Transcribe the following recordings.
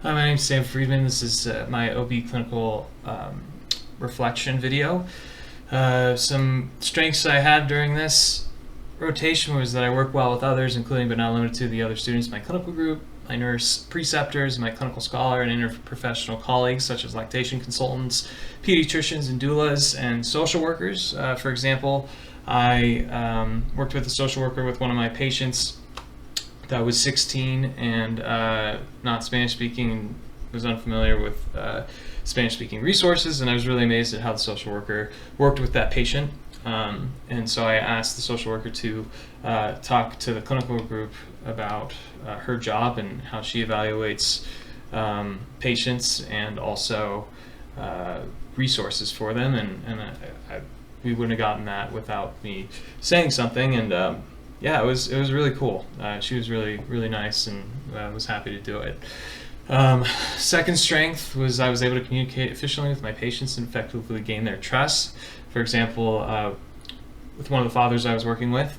Hi, my name is Sam Friedman. This is my OB clinical reflection video. Some strengths I had during this rotation was that I work well with others, including but not limited to the other students in my clinical group, my nurse preceptors, my clinical scholar and interprofessional colleagues such as lactation consultants, pediatricians and doulas, and social workers. For example, I worked with a social worker with one of my patients that was 16 and not Spanish speaking and was unfamiliar with Spanish speaking resources, and I was really amazed at how the social worker worked with that patient. And so I asked the social worker to talk to the clinical group about her job and how she evaluates patients and also resources for them, and we wouldn't have gotten that without me saying something. And yeah, it was really cool. She was really nice, and I was happy to do it. Second strength was I was able to communicate efficiently with my patients and effectively gain their trust. For example, with one of the fathers I was working with,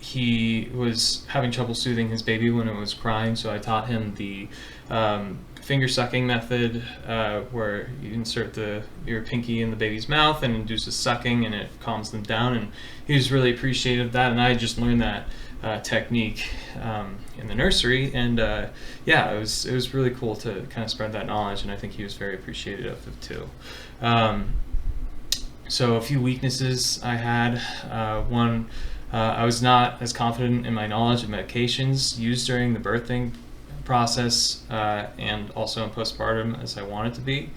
he was having trouble soothing his baby when it was crying, so I taught him the finger sucking method, where you insert your pinky in the baby's mouth and induces sucking, and it calms them down, and he was really appreciative of that. And I just learned that technique in the nursery, and yeah, it was really cool to kind of spread that knowledge, and I think he was very appreciative of it too. So a few weaknesses I had. One, I was not as confident in my knowledge of medications used during the birthing process and also in postpartum as I wanted to be.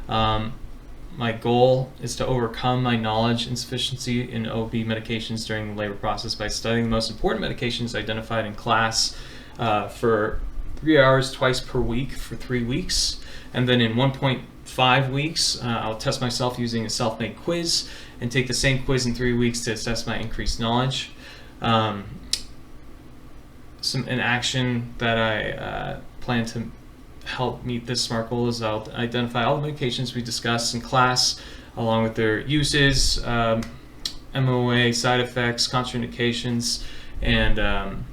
My goal is to overcome my knowledge insufficiency in OB medications during the labor process by studying the most important medications identified in class for 3 hours twice per week for 3 weeks. And then in 1.5 weeks, I'll test myself using a self-made quiz and take the same quiz in 3 weeks to assess my increased knowledge. An action that I plan to help meet this SMART goal is I'll identify all the medications we discussed in class, along with their uses, MOA, side effects, contraindications, and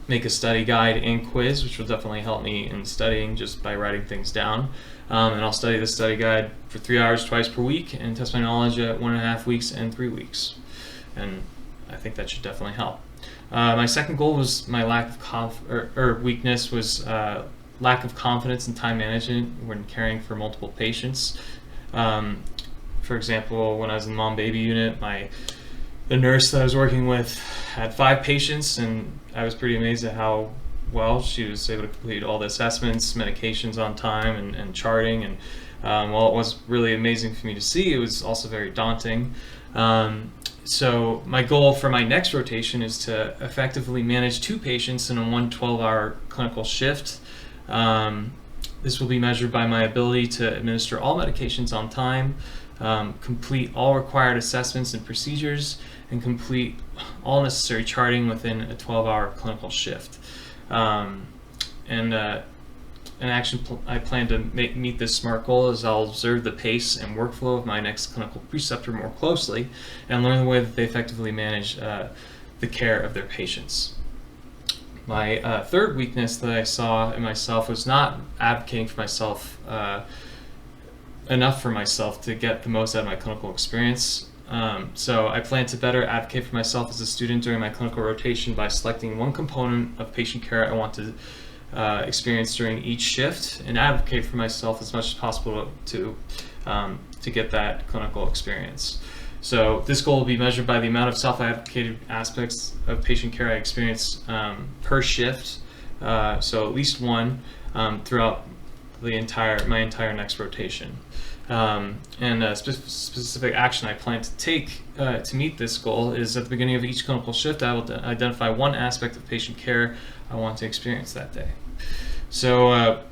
make a study guide and quiz, which will definitely help me in studying just by writing things down. And I'll study the study guide for 3 hours twice per week and test my knowledge at 1.5 weeks and 3 weeks. And I think that should definitely help. My second goal was my weakness was lack of confidence in time management when caring for multiple patients. For example, when I was in the mom-baby unit, the nurse that I was working with had 5 patients, and I was pretty amazed at how well she was able to complete all the assessments, medications on time, and charting. And while it was really amazing for me to see, it was also very daunting. So my goal for my next rotation is to effectively manage 2 patients in a 1 12-hour clinical shift. This will be measured by my ability to administer all medications on time, complete all required assessments and procedures, and complete all necessary charting within a 12-hour clinical shift. An action I plan to meet this SMART goal is I'll observe the pace and workflow of my next clinical preceptor more closely and learn the way that they effectively manage the care of their patients. My third weakness that I saw in myself was not advocating for myself enough for myself to get the most out of my clinical experience. So I plan to better advocate for myself as a student during my clinical rotation by selecting one component of patient care I want to experience during each shift and advocate for myself as much as possible to get that clinical experience. So this goal will be measured by the amount of self-advocated aspects of patient care I experience per shift, so at least one throughout my entire next rotation. And a specific action I plan to take to meet this goal is at the beginning of each clinical shift, I will identify one aspect of patient care I want to experience that day. So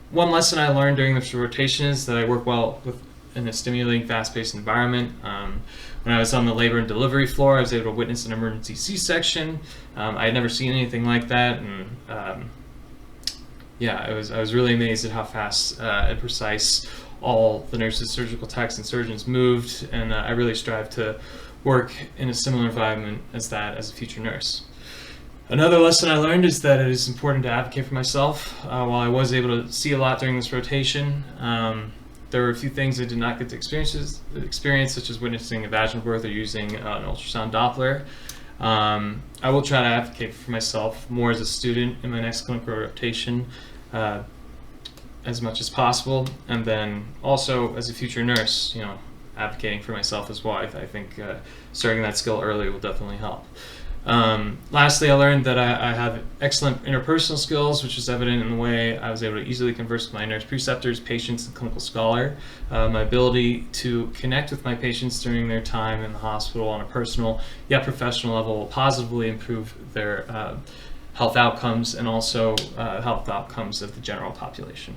one lesson I learned during this rotation is that I work well in a stimulating, fast-paced environment. When I was on the labor and delivery floor, I was able to witness an emergency C-section. I had never seen anything like that, and yeah, I was really amazed at how fast and precise all the nurses, surgical techs, and surgeons moved, and I really strive to work in a similar environment as that as a future nurse. Another lesson I learned is that it is important to advocate for myself. While I was able to see a lot during this rotation, there were a few things I did not get to experience, such as witnessing a vaginal birth or using an ultrasound Doppler. I will try to advocate for myself more as a student in my next clinical rotation as much as possible, and then also as a future nurse, advocating for myself as well. I think starting that skill early will definitely help. Lastly, I learned that I have excellent interpersonal skills, which is evident in the way I was able to easily converse with my nurse preceptors, patients, and clinical scholar. My ability to connect with my patients during their time in the hospital on a personal yet professional level will positively improve their health outcomes and also health outcomes of the general population.